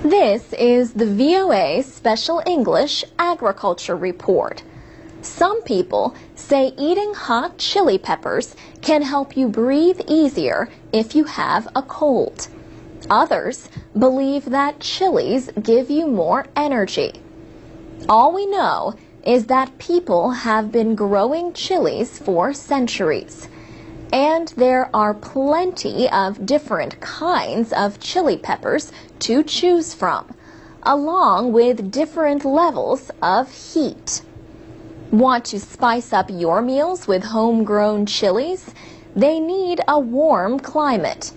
This is the VOA Special English Agriculture Report. Some people say eating hot chili peppers can help you breathe easier if you have a cold. Others believe that chilies give you more energy. All we know is that people have been growing chilies for centuries. And there are plenty of different kinds of chili peppers to choose from, along with different levels of heat. Want to spice up your meals with homegrown chilies? They need a warm climate.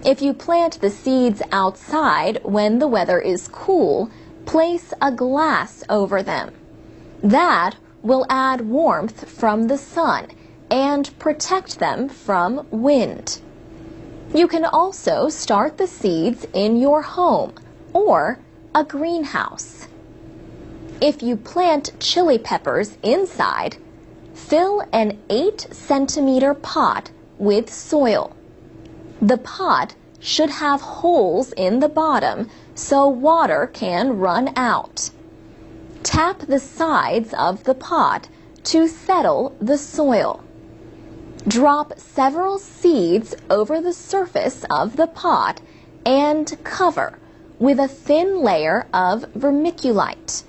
If you plant the seeds outside when the weather is cool, place a glass over them. That will add warmth from the sun and protect them from wind. You can also start the seeds in your home or a greenhouse. If you plant chili peppers inside, fill an 8-centimeter pot with soil. The pot should have holes in the bottom so water can run out. Tap the sides of the pot to settle the soil. Drop several seeds over the surface of the pot and cover with a thin layer of vermiculite.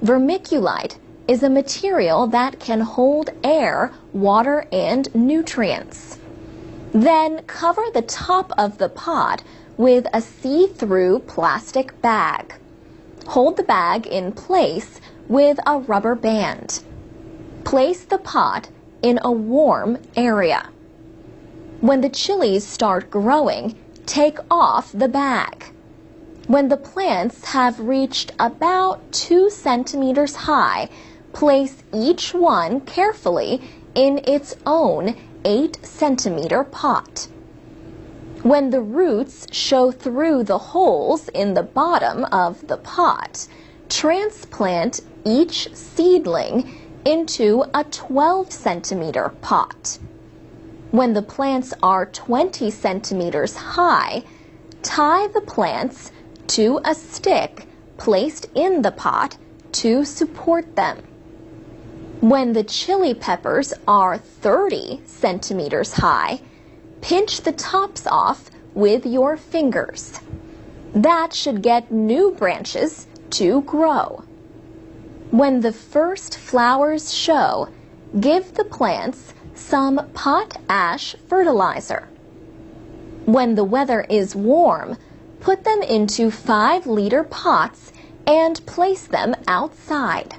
Vermiculite is a material that can hold air, water, and nutrients. Then cover the top of the pot with a see-through plastic bag. Hold the bag in place with a rubber band. Place the pot in a warm area. When the chilies start growing, take off the bag. When the plants have reached about 2 centimeters high, place each one carefully in its own 8-centimeter pot. When the roots show through the holes in the bottom of the pot, transplant each seedling into a 12-centimeter pot. When the plants are 20 centimeters high, tie the plants to a stick placed in the pot to support them. When the chili peppers are 30 centimeters high, pinch the tops off with your fingers. That should get new branches to grow. When the first flowers show, give the plants some potash fertilizer. When the weather is warm, put them into 5-liter pots and place them outside.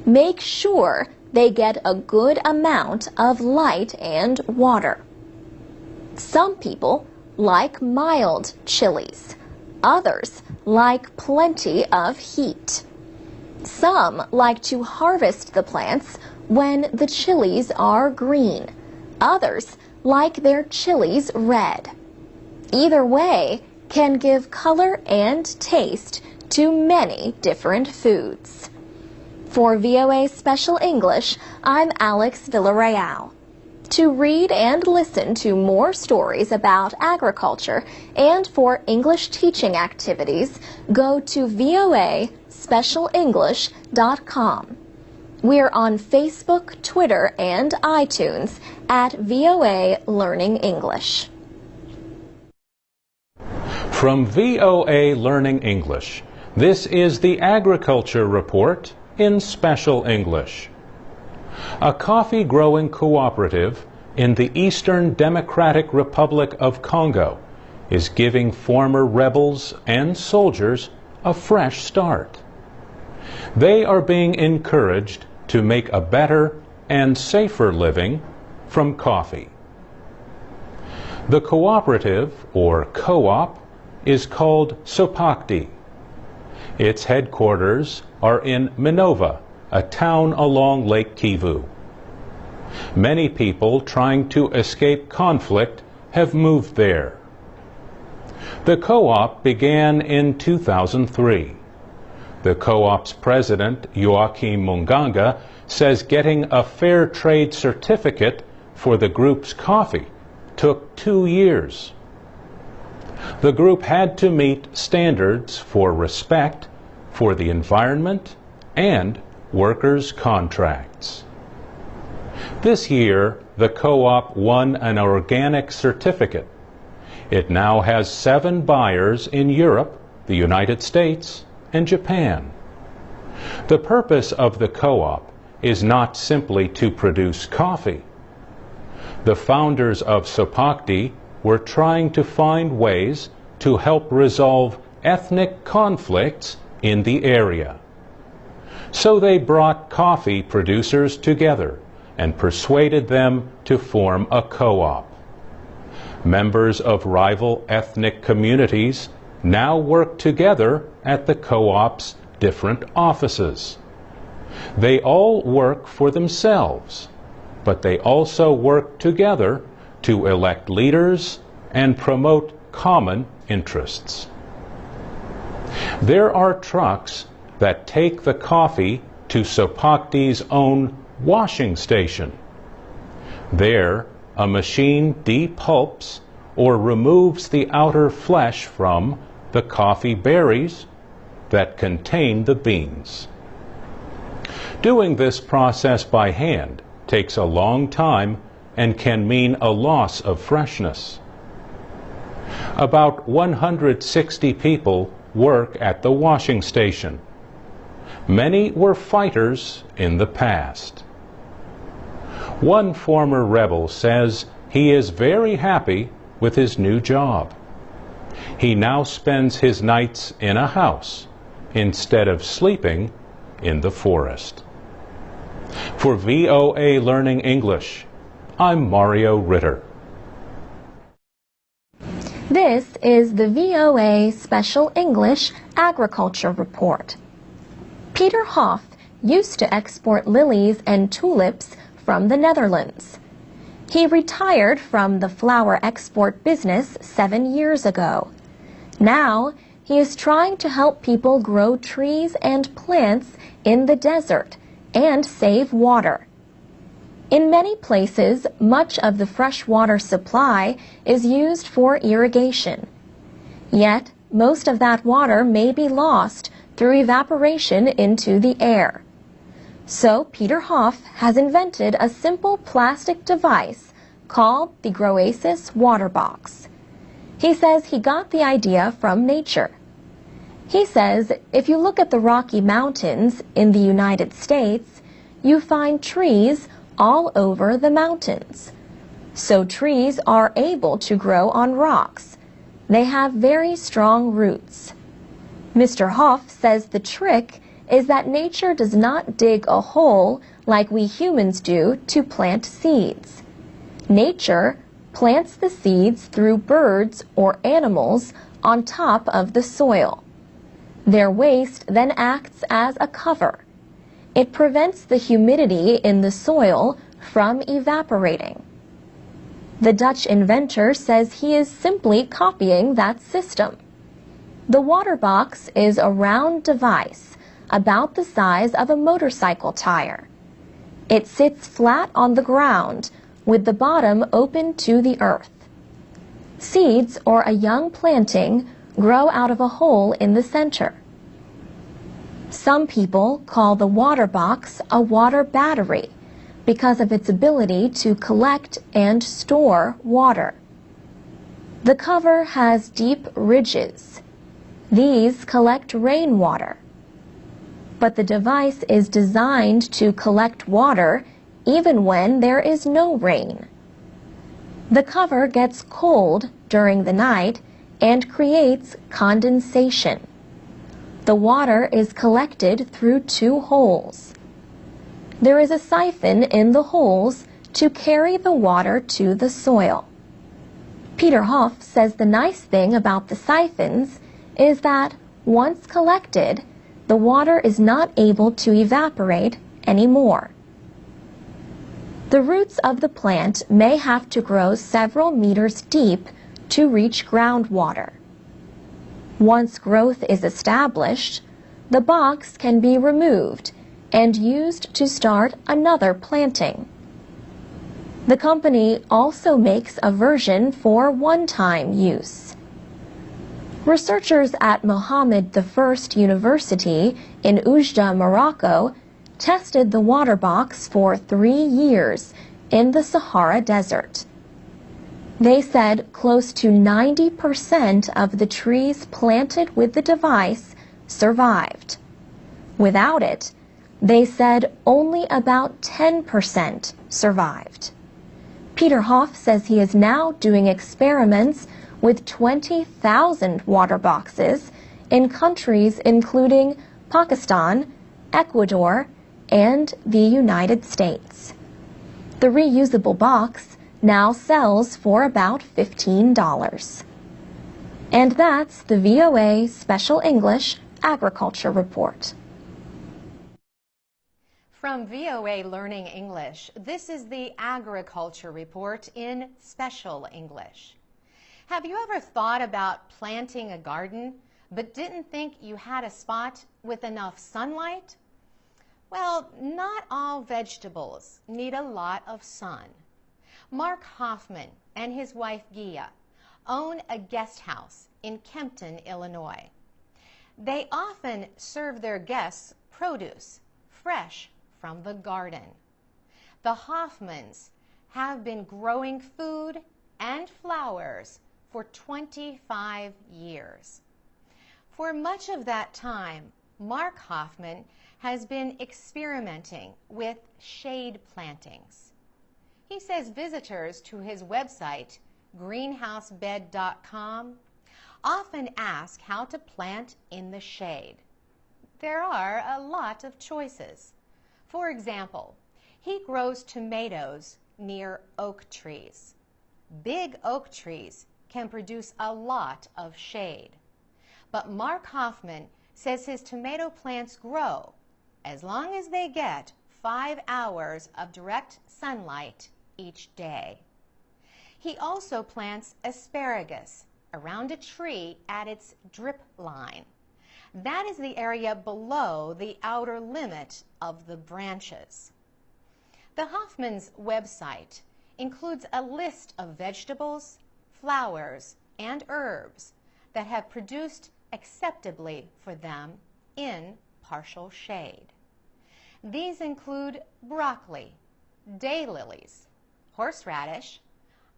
Make sure they get a good amount of light and water. Some people like mild chilies. Others like plenty of heat. Some like to harvest the plants when the chilies are green. Others like their chilies red. Either way can give color and taste to many different foods. For VOA Special English, I'm Alex Villarreal. To read and listen to more stories about agriculture and for English teaching activities, go to voaspecialenglish.com. We're on Facebook, Twitter, and iTunes at VOA Learning English. From VOA Learning English, this is the Agriculture Report in Special English. A coffee-growing cooperative in the Eastern Democratic Republic of Congo is giving former rebels and soldiers a fresh start. They are being encouraged to make a better and safer living from coffee. The cooperative, or co-op, is called Sopakdi. Its headquarters are in Minova, a town along Lake Kivu. Many people trying to escape conflict have moved there. The co-op began in 2003. The co-op's president, Joachim Munganga, says getting a fair trade certificate for the group's coffee took 2 years. The group had to meet standards for respect for the environment and workers' contracts. This year, the co-op won an organic certificate. It now has 7 buyers in Europe, the United States, and Japan. The purpose of the co-op is not simply to produce coffee. The founders of Sopakdi were trying to find ways to help resolve ethnic conflicts in the area. So they brought coffee producers together and persuaded them to form a co-op. Members of rival ethnic communities now work together at the co-op's different offices. They all work for themselves, but they also work together to elect leaders and promote common interests. There are trucks that take the coffee to Sopakdi's own washing station. There, a machine depulps or removes the outer flesh from the coffee berries that contain the beans. Doing this process by hand takes a long time and can mean a loss of freshness. About 160 people work at the washing station. Many were fighters in the past. One former rebel says he is very happy with his new job. He now spends his nights in a house instead of sleeping in the forest. For VOA Learning English, I'm Mario Ritter. This is the VOA Special English Agriculture Report. Peter Hoff used to export lilies and tulips from the Netherlands. He retired from the flower export business 7 years ago. Now, he is trying to help people grow trees and plants in the desert and save water. In many places, much of the fresh water supply is used for irrigation. Yet, most of that water may be lost through evaporation into the air. So Peter Hoff has invented a simple plastic device called the Groasis water box. He says he got the idea from nature. He says if you look at the Rocky Mountains in the United States, you find trees all over the mountains. So trees are able to grow on rocks. They have very strong roots. Mr. Hoff says the trick is that nature does not dig a hole like we humans do to plant seeds. Nature plants the seeds through birds or animals on top of the soil. Their waste then acts as a cover. It prevents the humidity in the soil from evaporating. The Dutch inventor says he is simply copying that system. The water box is a round device about the size of a motorcycle tire. It sits flat on the ground with the bottom open to the earth. Seeds or a young planting grow out of a hole in the center. Some people call the water box a water battery because of its ability to collect and store water. The cover has deep ridges. These collect rainwater. But the device is designed to collect water even when there is no rain. The cover gets cold during the night and creates condensation. The water is collected through 2 holes. There is a siphon in the holes to carry the water to the soil. Peter Hoff says the nice thing about the siphons is that once collected, the water is not able to evaporate anymore. The roots of the plant may have to grow several meters deep to reach groundwater. Once growth is established, the box can be removed and used to start another planting. The company also makes a version for one-time use. Researchers at Mohammed I University in Oujda, Morocco, tested the water box for 3 years in the Sahara Desert. They said close to 90% of the trees planted with the device survived. Without it, they said only about 10% survived. Peter Hoff says he is now doing experiments with 20,000 water boxes in countries including Pakistan, Ecuador, and the United States. The reusable box now sells for about $15. And that's the VOA Special English Agriculture Report. From VOA Learning English, this is the Agriculture Report in Special English. Have you ever thought about planting a garden but didn't think you had a spot with enough sunlight? Well, not all vegetables need a lot of sun. Mark Hoffman and his wife Gia own a guest house in Kempton, Illinois. They often serve their guests produce, fresh from the garden. The Hoffmans have been growing food and flowers for 25 years. For much of that time, Mark Hoffman has been experimenting with shade plantings. He says visitors to his website, greenhousebed.com, often ask how to plant in the shade. There are a lot of choices. For example, he grows tomatoes near oak trees. Big oak trees can produce a lot of shade. But Mark Hoffman says his tomato plants grow as long as they get 5 hours of direct sunlight each day. He also plants asparagus around a tree at its drip line. That is the area below the outer limit of the branches. The Hoffmans' website includes a list of vegetables, flowers, and herbs that have produced acceptably for them in partial shade. These include broccoli, daylilies, horseradish,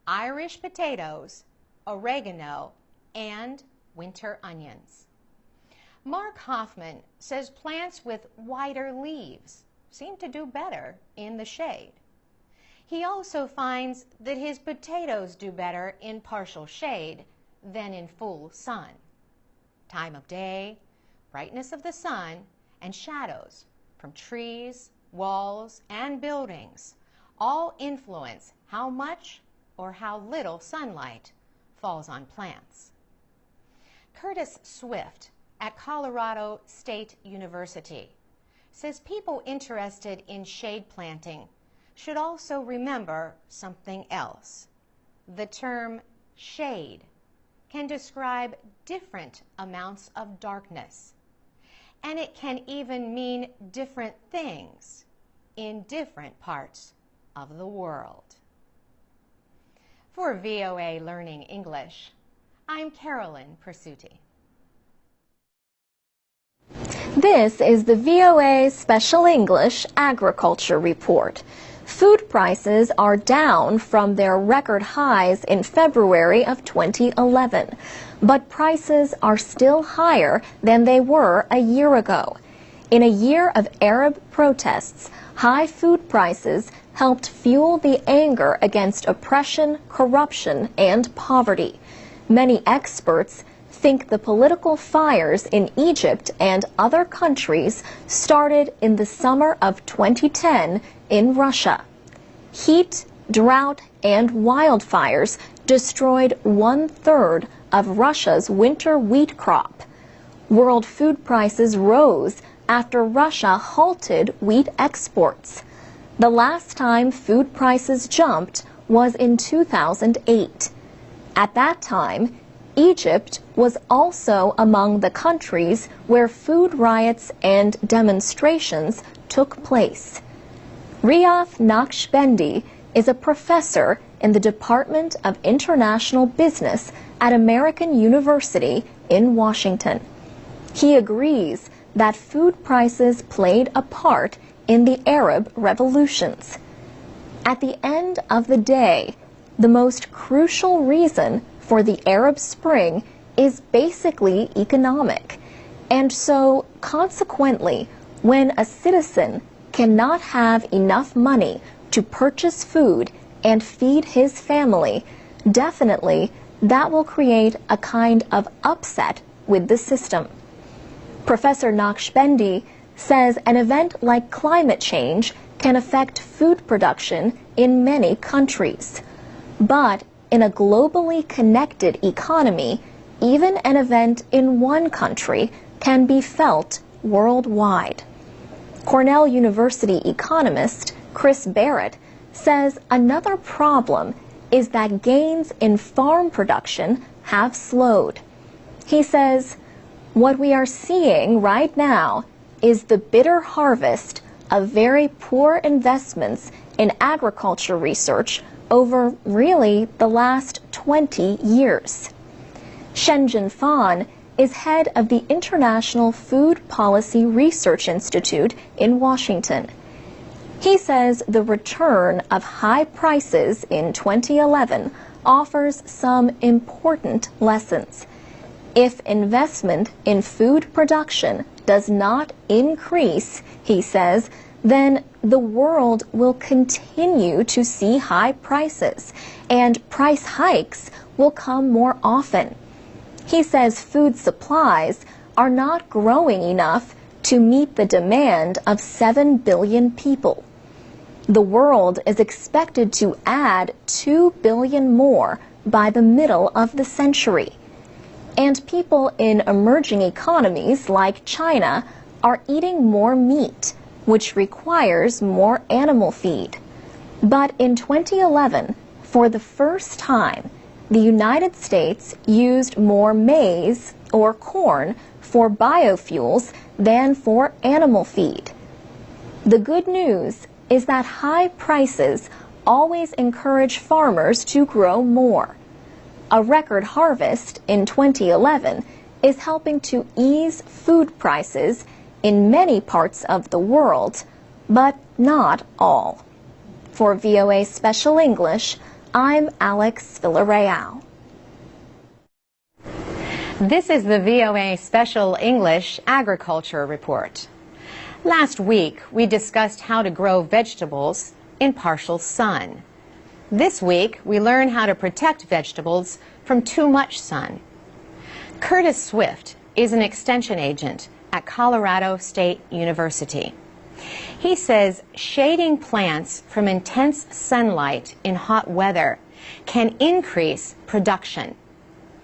Irish potatoes, oregano, and winter onions. Mark Hoffman says plants with wider leaves seem to do better in the shade. He also finds that his potatoes do better in partial shade than in full sun. Time of day, brightness of the sun, and shadows from trees, walls, and buildings all influence how much or how little sunlight falls on plants. Curtis Swift at Colorado State University says people interested in shade planting should also remember something else. The term shade can describe different amounts of darkness, and it can even mean different things in different parts of the world. For VOA Learning English, I'm Carolyn Persutti. This is the VOA Special English Agriculture Report. Food prices are down from their record highs in February of 2011, but prices are still higher than they were a year ago. In a year of Arab protests, high food prices helped fuel the anger against oppression, corruption, and poverty. Many experts think the political fires in Egypt and other countries started in the summer of 2010 in Russia. Heat, drought, and wildfires destroyed 1/3 of Russia's winter wheat crop. World food prices rose after Russia halted wheat exports. The last time food prices jumped was in 2008. At that time, Egypt was also among the countries where food riots and demonstrations took place. Riyaf Naqshbandi is a professor in the Department of International Business at American University in Washington. He agrees that food prices played a part in the Arab revolutions. At the end of the day, the most crucial reason for the Arab Spring is basically economic. And so, consequently, when a citizen cannot have enough money to purchase food and feed his family, definitely that will create a kind of upset with the system. Professor Naqshbandi says an event like climate change can affect food production in many countries. But in a globally connected economy, even an event in one country can be felt worldwide. Cornell University economist Chris Barrett says another problem is that gains in farm production have slowed. He says, what we are seeing right now is the bitter harvest of very poor investments in agriculture research over really the last 20 years. Shenjin Fan is head of the International Food Policy Research Institute in Washington. He says the return of high prices in 2011 offers some important lessons. If investment in food production does not increase, he says, then the world will continue to see high prices, and price hikes will come more often. He says food supplies are not growing enough to meet the demand of 7 billion people. The world is expected to add 2 billion more by the middle of the century. And people in emerging economies like China are eating more meat, which requires more animal feed. But in 2011, for the first time, the United States used more maize or corn for biofuels than for animal feed. The good news is that high prices always encourage farmers to grow more. A record harvest in 2011 is helping to ease food prices in many parts of the world, but not all. For VOA Special English, I'm Alex Villarreal. This is the VOA Special English Agriculture Report. Last week, we discussed how to grow vegetables in partial sun. This week, we learn how to protect vegetables from too much sun. Curtis Swift is an extension agent at Colorado State University. He says shading plants from intense sunlight in hot weather can increase production.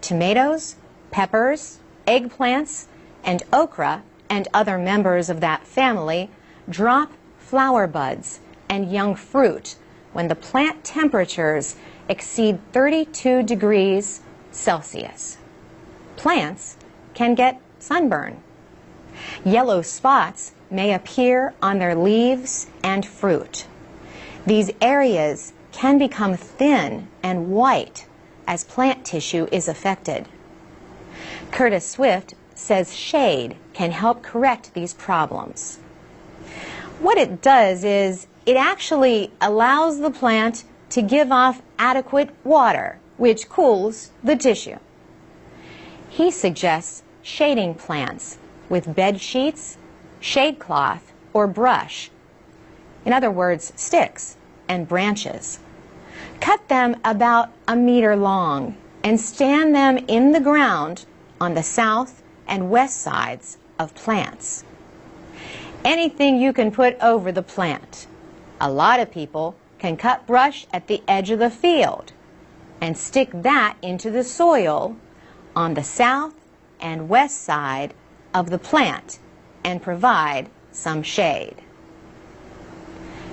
Tomatoes, peppers, eggplants, and okra and other members of that family drop flower buds and young fruit when the plant temperatures exceed 32 degrees Celsius. Plants can get sunburn. Yellow spots may appear on their leaves and fruit. These areas can become thin and white as plant tissue is affected. Curtis Swift says shade can help correct these problems. What it does is it actually allows the plant to give off adequate water, which cools the tissue. He suggests shading plants with bed sheets, shade cloth, or brush. In other words, sticks and branches. Cut them about 1 meter long and stand them in the ground on the south and west sides of plants. Anything you can put over the plant. A lot of people can cut brush at the edge of the field and stick that into the soil on the south and west side of the plant and provide some shade.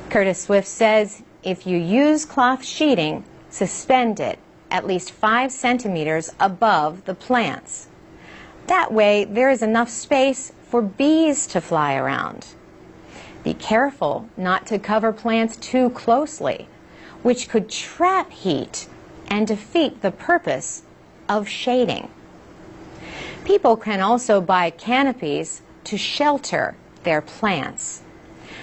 Curtis Swift says if you use cloth sheeting, suspend it at least 5 centimeters above the plants. That way there is enough space for bees to fly around. Be careful not to cover plants too closely. which could trap heat and defeat the purpose of shading. People can also buy canopies to shelter their plants.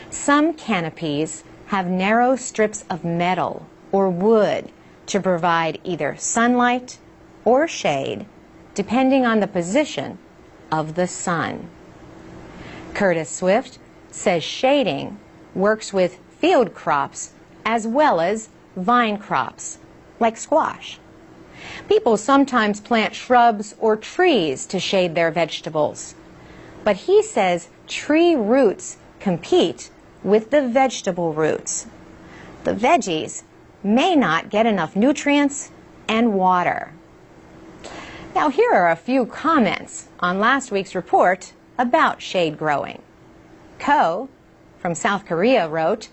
Some canopies have narrow strips of metal or wood to provide either sunlight or shade, depending on the position of the sun. Curtis Swift says shading works with field crops as well as vine crops, like squash. People sometimes plant shrubs or trees to shade their vegetables, but he says tree roots compete with the vegetable roots. The veggies may not get enough nutrients and water. Now here are a few comments on last week's report about shade growing. Ko from South Korea wrote,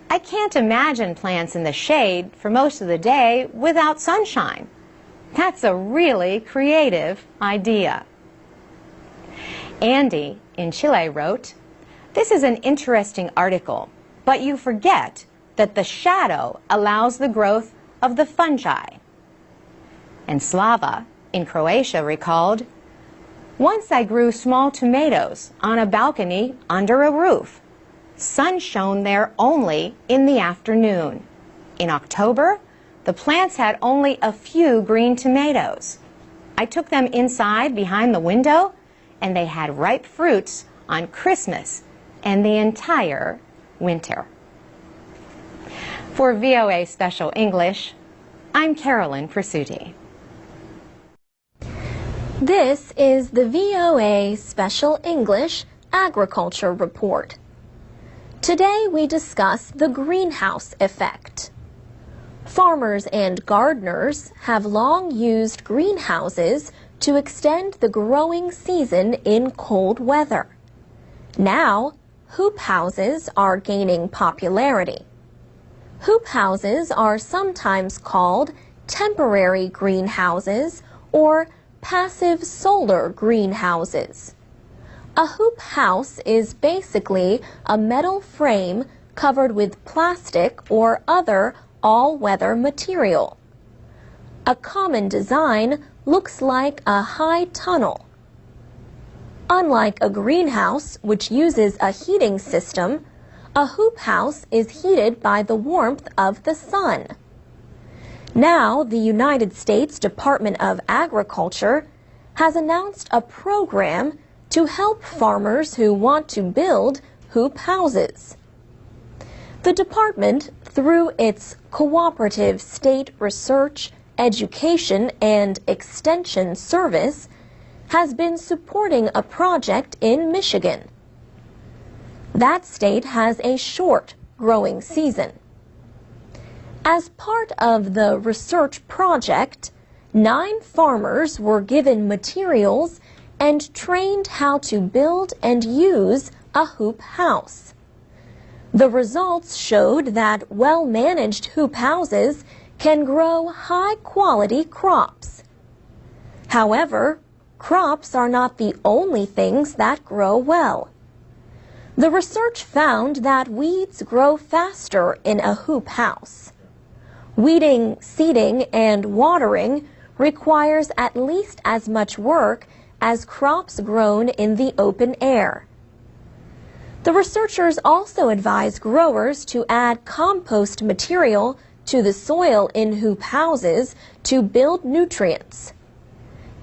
"I can't imagine plants in the shade for most of the day without sunshine. That's a really creative idea." Andy in Chile wrote, "This is an interesting article, but you forget that the shadow allows the growth of the fungi." And Slava in Croatia recalled, "Once I grew small tomatoes on a balcony under a roof. Sun shone there only in the afternoon. In October, the plants had only a few green tomatoes. I took them inside behind the window, and they had ripe fruits on Christmas and the entire winter." For VOA Special English, I'm Carolyn Presutti. This is the VOA Special English Agriculture Report. Today we discuss the greenhouse effect. Farmers and gardeners have long used greenhouses to extend the growing season in cold weather. Now, hoop houses are gaining popularity. Hoop houses are sometimes called temporary greenhouses or passive solar greenhouses. A hoop house is basically a metal frame covered with plastic or other all-weather material. A common design looks like a high tunnel. Unlike a greenhouse, which uses a heating system, a hoop house is heated by the warmth of the sun. Now, the United States Department of Agriculture has announced a program to help farmers who want to build hoop houses. The department, through its Cooperative State Research, Education, and Extension Service, has been supporting a project in Michigan. That state has a short growing season. As part of the research project, 9 farmers were given materials and trained how to build and use a hoop house. The results showed that well-managed hoop houses can grow high-quality crops. However, crops are not the only things that grow well. The research found that weeds grow faster in a hoop house. Weeding, seeding, and watering requires at least as much work as crops grown in the open air. The researchers also advise growers to add compost material to the soil in hoop houses to build nutrients.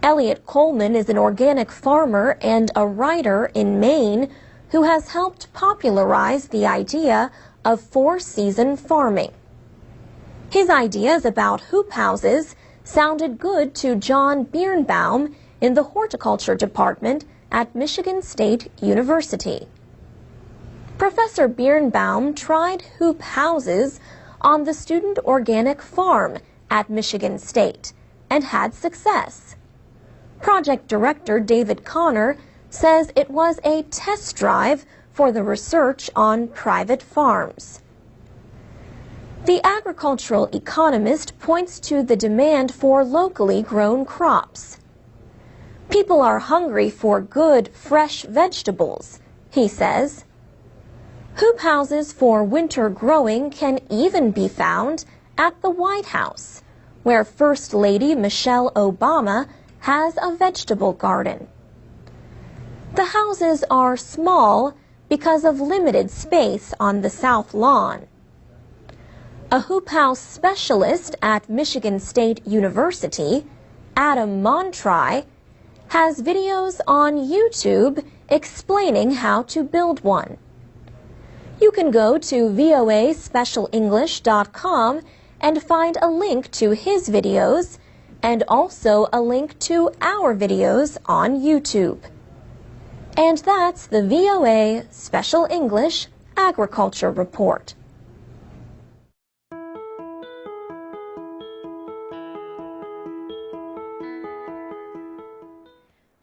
Elliot Coleman is an organic farmer and a writer in Maine who has helped popularize the idea of 4-season farming. His ideas about hoop houses sounded good to John Birnbaum in the horticulture department at Michigan State University. Professor Birnbaum tried hoop houses on the student organic farm at Michigan State and had success. Project director David Connor says it was a test drive for the research on private farms. The agricultural economist points to the demand for locally grown crops. People are hungry for good, fresh vegetables, he says. Hoop houses for winter growing can even be found at the White House, where First Lady Michelle Obama has a vegetable garden. The houses are small because of limited space on the south lawn. A hoop house specialist at Michigan State University, Adam Montry, has videos on YouTube explaining how to build one. You can go to voaspecialenglish.com and find a link to his videos and also a link to our videos on YouTube. And that's the VOA Special English Agriculture Report.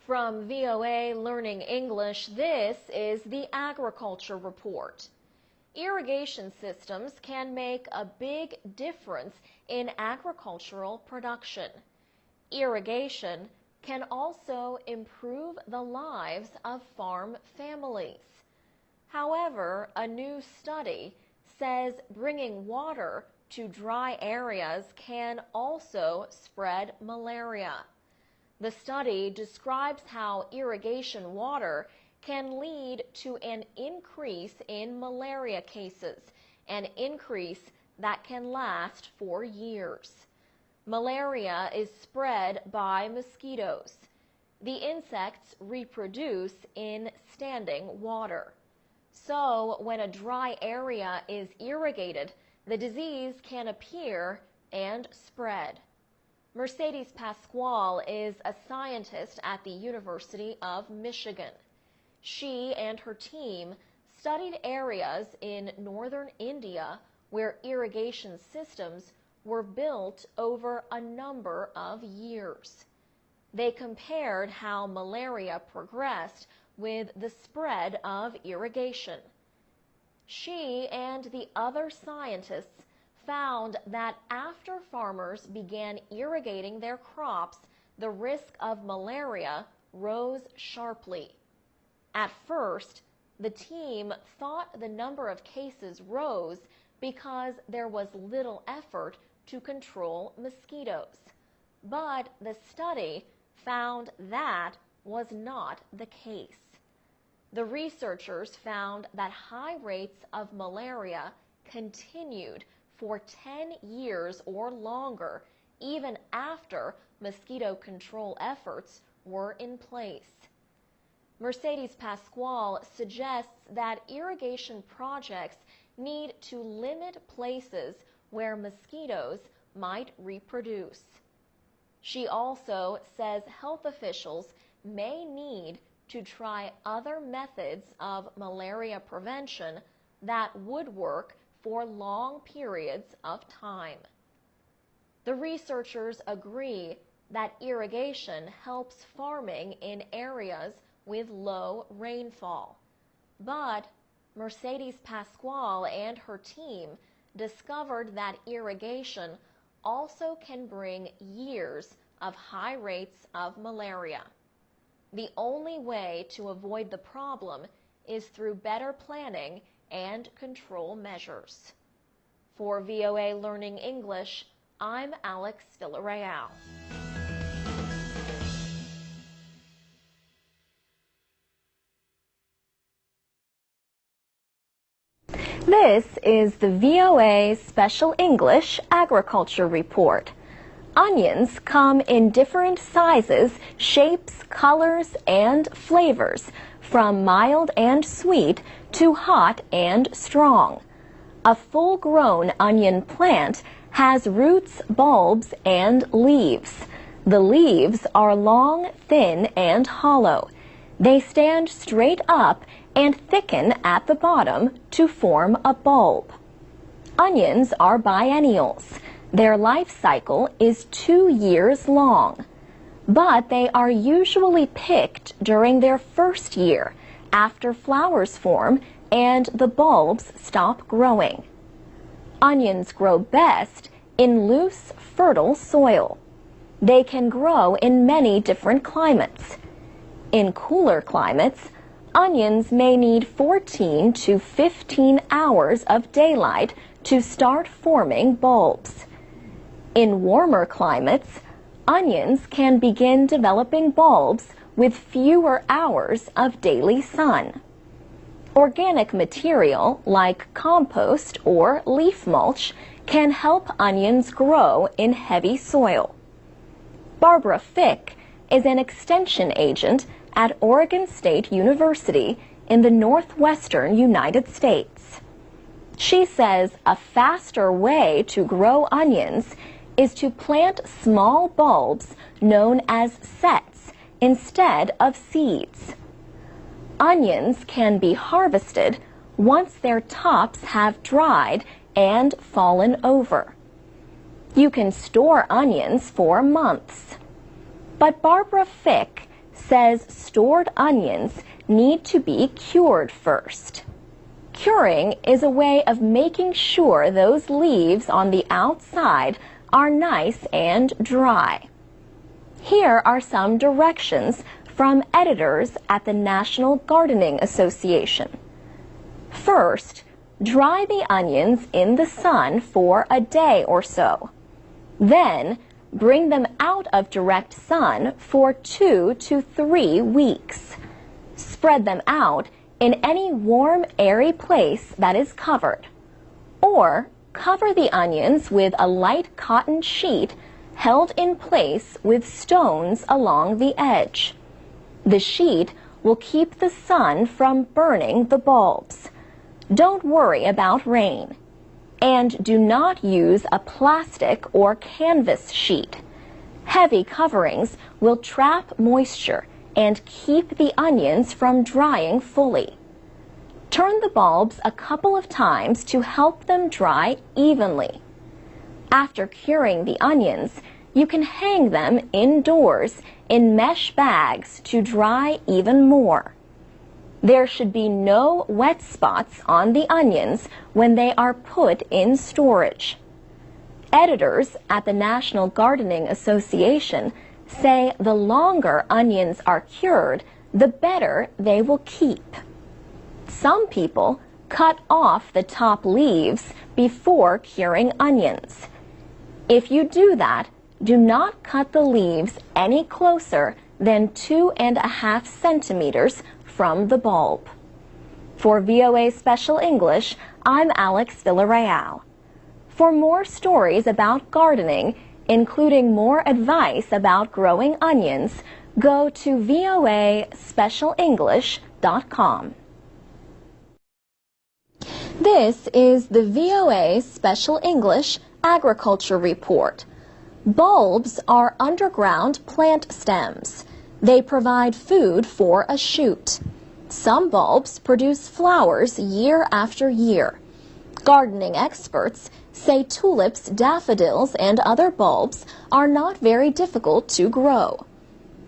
From VOA Learning English, this is the Agriculture Report. Irrigation systems can make a big difference in agricultural production. Irrigation can also improve the lives of farm families. However, a new study says bringing water to dry areas can also spread malaria. The study describes how irrigation water can lead to an increase in malaria cases, an increase that can last for years. Malaria is spread by mosquitoes. The insects reproduce in standing water. So when a dry area is irrigated, the disease can appear and spread. Mercedes Pasquale is a scientist at the University of Michigan. She and her team studied areas in northern India where irrigation systems were built over a number of years. They compared how malaria progressed with the spread of irrigation. She and the other scientists found that after farmers began irrigating their crops, the risk of malaria rose sharply. At first, the team thought the number of cases rose because there was little effort to control mosquitoes. But the study found that was not the case. The researchers found that high rates of malaria continued for 10 years or longer, even after mosquito control efforts were in place. Mercedes Pasquale suggests that irrigation projects need to limit places where mosquitoes might reproduce. She also says health officials may need to try other methods of malaria prevention that would work for long periods of time. The researchers agree that irrigation helps farming in areas with low rainfall. But Mercedes Pasquale and her team discovered that irrigation also can bring years of high rates of malaria. The only way to avoid the problem is through better planning and control measures. For VOA Learning English, I'm Alex Villarreal. This is the VOA Special English Agriculture Report. Onions come in different sizes, shapes, colors, and flavors, from mild and sweet to hot and strong. A full-grown onion plant has roots, bulbs, and leaves. The leaves are long, thin, and hollow. They stand straight up and thicken at the bottom to form a bulb. Onions are biennials. Their life cycle is 2 years long, but they are usually picked during their first year, after flowers form and the bulbs stop growing. Onions grow best in loose, fertile soil. They can grow in many different climates. In cooler climates, onions may need 14 to 15 hours of daylight to start forming bulbs. In warmer climates, onions can begin developing bulbs with fewer hours of daily sun. Organic material like compost or leaf mulch can help onions grow in heavy soil. Barbara Fick is an extension agent at Oregon State University in the northwestern United States. She says a faster way to grow onions is to plant small bulbs known as sets instead of seeds. Onions can be harvested once their tops have dried and fallen over. You can store onions for months. But Barbara Fick says stored onions need to be cured first. Curing is a way of making sure those leaves on the outside are nice and dry. Here are some directions from editors at the National Gardening Association. First, dry the onions in the sun for a day or so. Then, bring them out of direct sun for 2 to 3 weeks. Spread them out in any warm, airy place that is covered. Or cover the onions with a light cotton sheet held in place with stones along the edge. The sheet will keep the sun from burning the bulbs. Don't worry about rain. And do not use a plastic or canvas sheet. Heavy coverings will trap moisture and keep the onions from drying fully. Turn the bulbs a couple of times to help them dry evenly. After curing the onions, you can hang them indoors in mesh bags to dry even more. There should be no wet spots on the onions when they are put in storage. Editors at the National Gardening Association say the longer onions are cured, the better they will keep. Some people cut off the top leaves before curing onions. If you do that, do not cut the leaves any closer than 2.5 centimeters from the bulb. For VOA Special English, I'm Alex Villarreal. For more stories about gardening, including more advice about growing onions, go to voaspecialenglish.com. This is the VOA Special English Agriculture Report. Bulbs are underground plant stems. They provide food for a shoot. Some bulbs produce flowers year after year. Gardening experts say tulips, daffodils, and other bulbs are not very difficult to grow.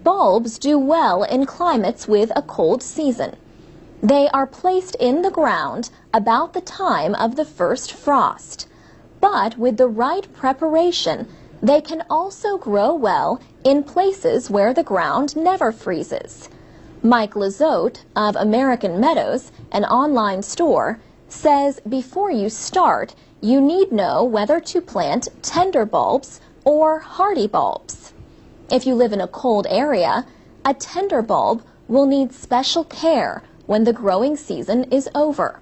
Bulbs do well in climates with a cold season. They are placed in the ground about the time of the first frost. But with the right preparation, they can also grow well in places where the ground never freezes. Mike Lizotte of American Meadows, an online store, says before you start, you need know whether to plant tender bulbs or hardy bulbs. If you live in a cold area, a tender bulb will need special care when the growing season is over.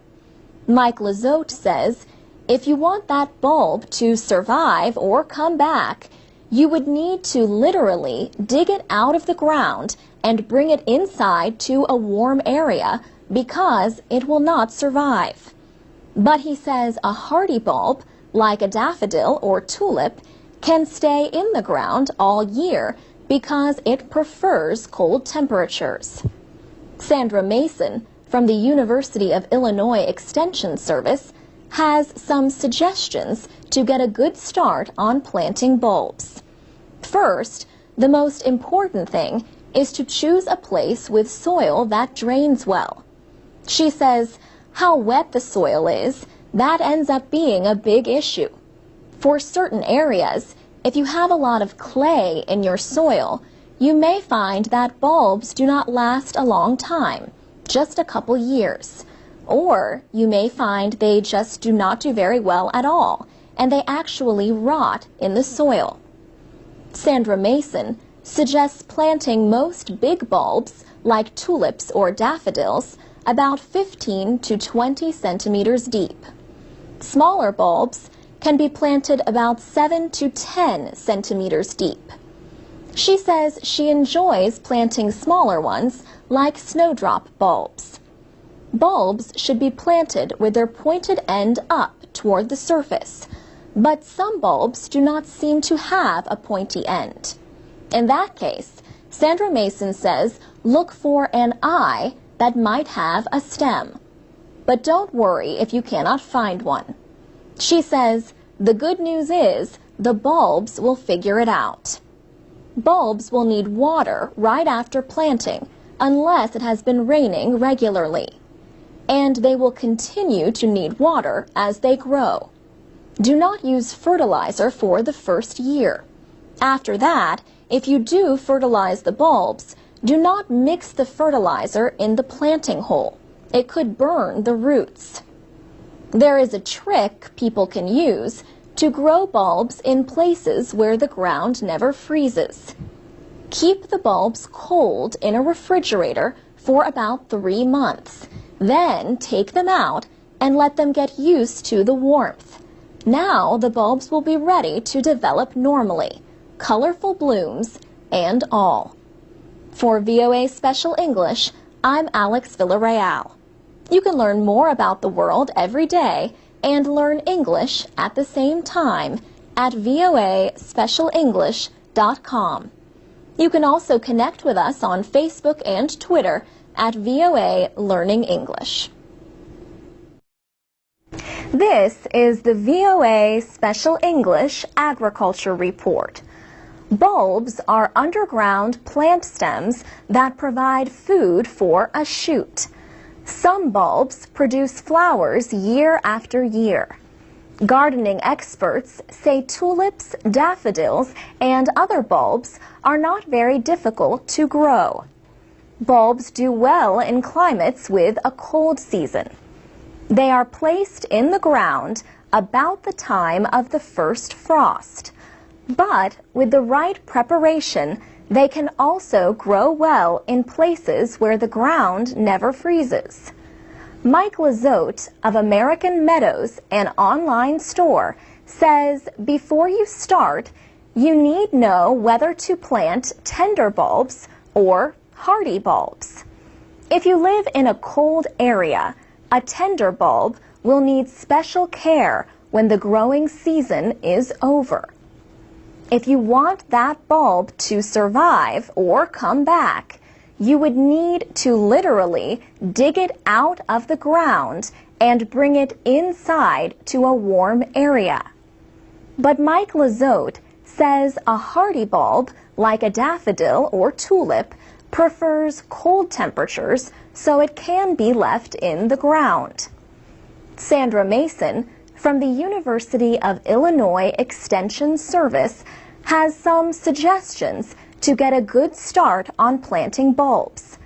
Mike Lizotte says if you want that bulb to survive or come back, you would need to literally dig it out of the ground and bring it inside to a warm area because it will not survive. But he says a hardy bulb, like a daffodil or tulip, can stay in the ground all year because it prefers cold temperatures. Sandra Mason from the University of Illinois Extension Service has some suggestions to get a good start on planting bulbs. First, the most important thing is to choose a place with soil that drains well. She says how wet the soil is, that ends up being a big issue. For certain areas, if you have a lot of clay in your soil, you may find that bulbs do not last a long time, just a couple years. Or you may find they just do not do very well at all, and they actually rot in the soil. Sandra Mason suggests planting most big bulbs, like tulips or daffodils, about 15 to 20 centimeters deep. Smaller bulbs can be planted about 7 to 10 centimeters deep. She says she enjoys planting smaller ones, like snowdrop bulbs. Bulbs should be planted with their pointed end up toward the surface, but some bulbs do not seem to have a pointy end. In that case, Sandra Mason says look for an eye that might have a stem. But don't worry if you cannot find one. She says the good news is the bulbs will figure it out. Bulbs will need water right after planting unless it has been raining regularly. And they will continue to need water as they grow. Do not use fertilizer for the first year. After that, if you do fertilize the bulbs, do not mix the fertilizer in the planting hole. It could burn the roots. There is a trick people can use to grow bulbs in places where the ground never freezes. Keep the bulbs cold in a refrigerator for about 3 months. Then take them out and let them get used to the warmth. Now the bulbs will be ready to develop normally, colorful blooms and all. For VOA Special English, I'm Alex Villarreal. You can learn more about the world every day and learn English at the same time at voaspecialenglish.com. You can also connect with us on Facebook and Twitter at VOA Learning English. This is the VOA Special English Agriculture Report. Bulbs are underground plant stems that provide food for a shoot. Some bulbs produce flowers year after year. Gardening experts say tulips, daffodils, and other bulbs are not very difficult to grow. Bulbs do well in climates with a cold season. They are placed in the ground about the time of the first frost. But with the right preparation, they can also grow well in places where the ground never freezes. Mike Lizotte of American Meadows, an online store, says before you start, you need know whether to plant tender bulbs or hardy bulbs. If you live in a cold area, a tender bulb will need special care when the growing season is over. If you want that bulb to survive or come back, you would need to literally dig it out of the ground and bring it inside to a warm area. But Mike Lizotte says a hardy bulb, like a daffodil or tulip, prefers cold temperatures, so it can be left in the ground. Sandra Mason from the University of Illinois Extension Service has some suggestions to get a good start on planting bulbs.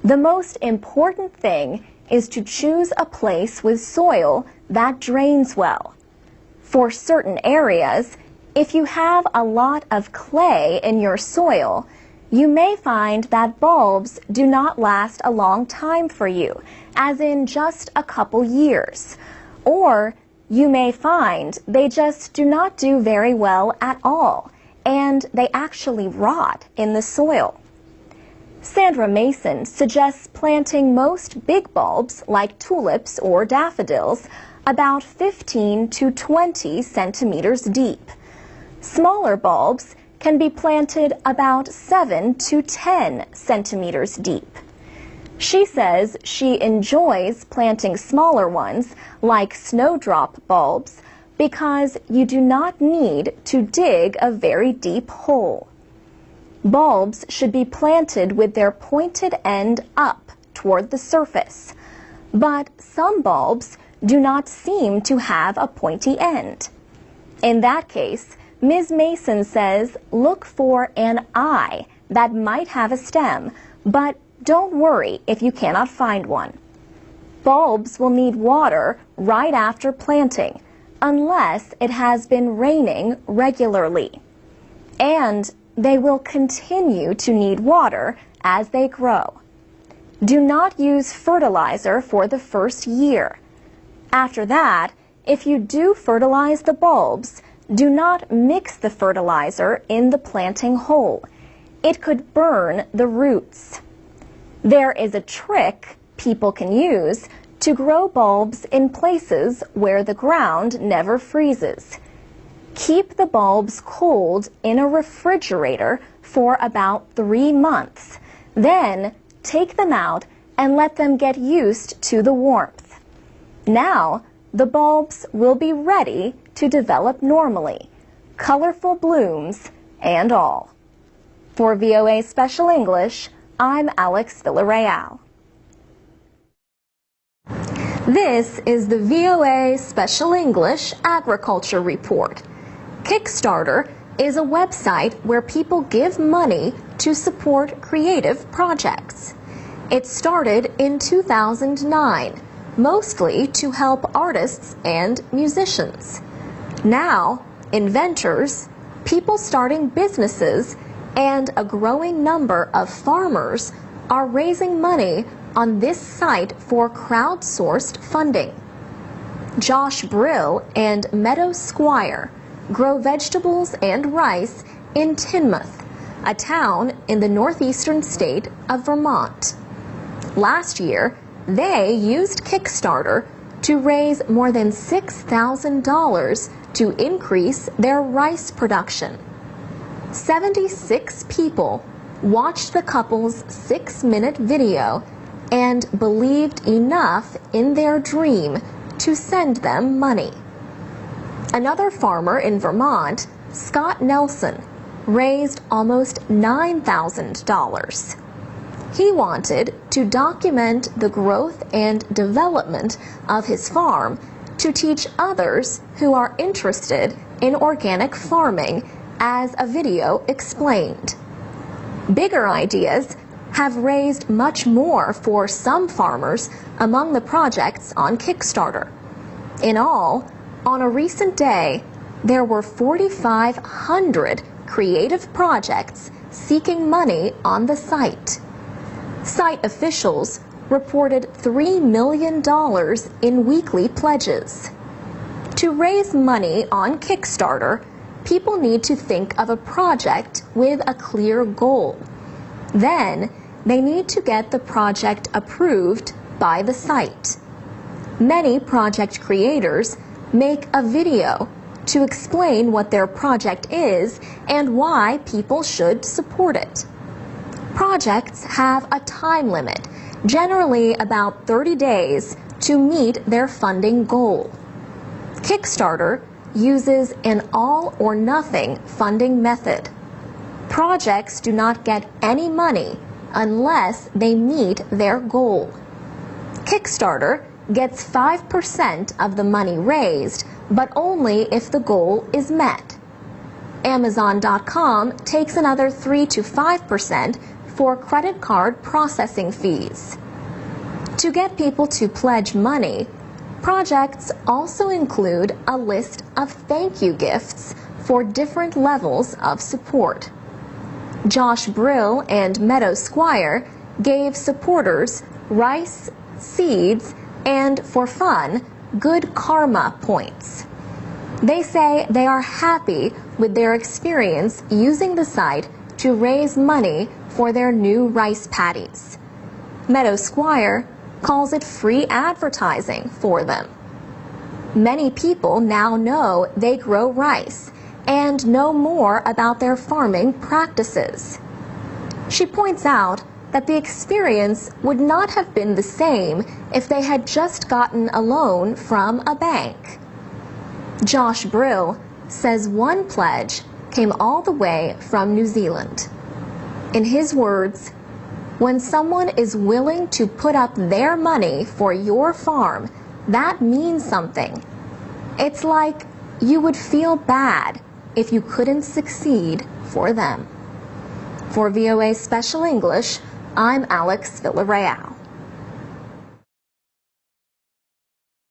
The most important thing is to choose a place with soil that drains well. For certain areas, if you have a lot of clay in your soil, you may find that bulbs do not last a long time for you, as in just a couple years. Or you may find they just do not do very well at all, and they actually rot in the soil. Sandra Mason suggests planting most big bulbs, like tulips or daffodils, about 15 to 20 centimeters deep. Smaller bulbs can be planted about 7 to 10 centimeters deep. She says she enjoys planting smaller ones, like snowdrop bulbs, because you do not need to dig a very deep hole. Bulbs should be planted with their pointed end up toward the surface, but some bulbs do not seem to have a pointy end. In that case, Ms. Mason says look for an eye that might have a stem, but don't worry if you cannot find one. Bulbs will need water right after planting, unless it has been raining regularly. And they will continue to need water as they grow. Do not use fertilizer for the first year. After that, if you do fertilize the bulbs, do not mix the fertilizer in the planting hole. It could burn the roots. There is a trick people can use to grow bulbs in places where the ground never freezes. Keep the bulbs cold in a refrigerator for about 3 months. Then take them out and let them get used to the warmth. Now, the bulbs will be ready to develop normally, colorful blooms and all. For VOA Special English, I'm Alex Villarreal. This is the VOA Special English Agriculture Report. Kickstarter is a website where people give money to support creative projects. It started in 2009, mostly to help artists and musicians. Now, inventors, people starting businesses, and a growing number of farmers are raising money on this site for crowdsourced funding. Josh Brill and Meadow Squire grow vegetables and rice in Teignmouth, a town in the northeastern state of Vermont. Last year, they used Kickstarter to raise more than $6,000 to increase their rice production. 76 people watched the couple's 6-minute video and believed enough in their dream to send them money. Another farmer in Vermont, Scott Nelson, raised almost $9,000. He wanted to document the growth and development of his farm to teach others who are interested in organic farming, as a video explained. Bigger ideas have raised much more for some farmers among the projects on Kickstarter. In all, on a recent day, there were 4,500 creative projects seeking money on the site. Site officials reported $3 million in weekly pledges. To raise money on Kickstarter, people need to think of a project with a clear goal. Then, they need to get the project approved by the site. Many project creators make a video to explain what their project is and why people should support it. Projects have a time limit, generally about 30 days, to meet their funding goal. Kickstarter uses an all-or-nothing funding method. Projects do not get any money unless they meet their goal. Kickstarter gets 5% of the money raised, but only if the goal is met. Amazon.com takes another 3 to 5% for credit card processing fees. To get people to pledge money, projects also include a list of thank you gifts for different levels of support. Josh Brill and Meadow Squire gave supporters rice, seeds, and, for fun, good karma points. They say they are happy with their experience using the site to raise money for their new rice paddies. Meadow Squire calls it free advertising for them. Many people now know they grow rice and know more about their farming practices. She points out that the experience would not have been the same if they had just gotten a loan from a bank. Josh Brill says one pledge came all the way from New Zealand. In his words, when someone is willing to put up their money for your farm, that means something. It's like you would feel bad if you couldn't succeed for them. For VOA Special English, I'm Alex Villarreal.